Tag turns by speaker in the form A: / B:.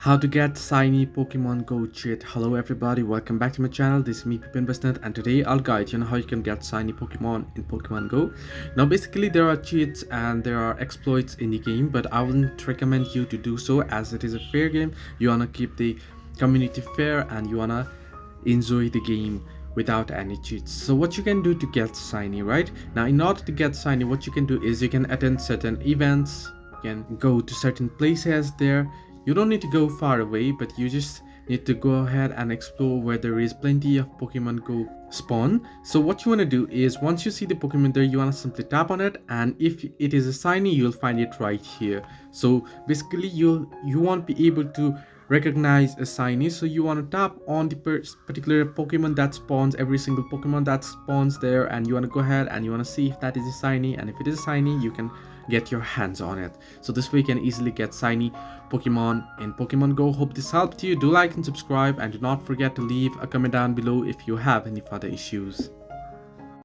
A: How to get shiny Pokemon Go cheat. Hello everybody, welcome back to my channel. This is me Pipin Bastant, and today I'll guide you on how you can get shiny Pokemon in Pokemon Go. Now basically there are cheats and there are exploits in the game, but I wouldn't recommend you to do so as it is a fair game. You wanna keep the community fair and you wanna enjoy the game without any cheats. So what you can do to get shiny, right? Now in order to get shiny, what you can do is you can attend certain events, you can go to certain places there. You don't need to go far away, but you just need to go ahead and explore where there is plenty of Pokemon Go spawn. So what you want to do is once you see the Pokemon there, you want to simply tap on it, and if it is a shiny, you'll find it right here. So basically you won't be able to recognize a shiny, so you want to tap on the particular Pokemon that spawns, every single Pokemon that spawns there, and you want to go ahead and you want to see if that is a shiny, and if it is a shiny you can get your hands on it. So this way you can easily get shiny Pokemon in Pokemon Go. Hope this helped you. Do like and subscribe, and do not forget to leave a comment down below if you have any further issues.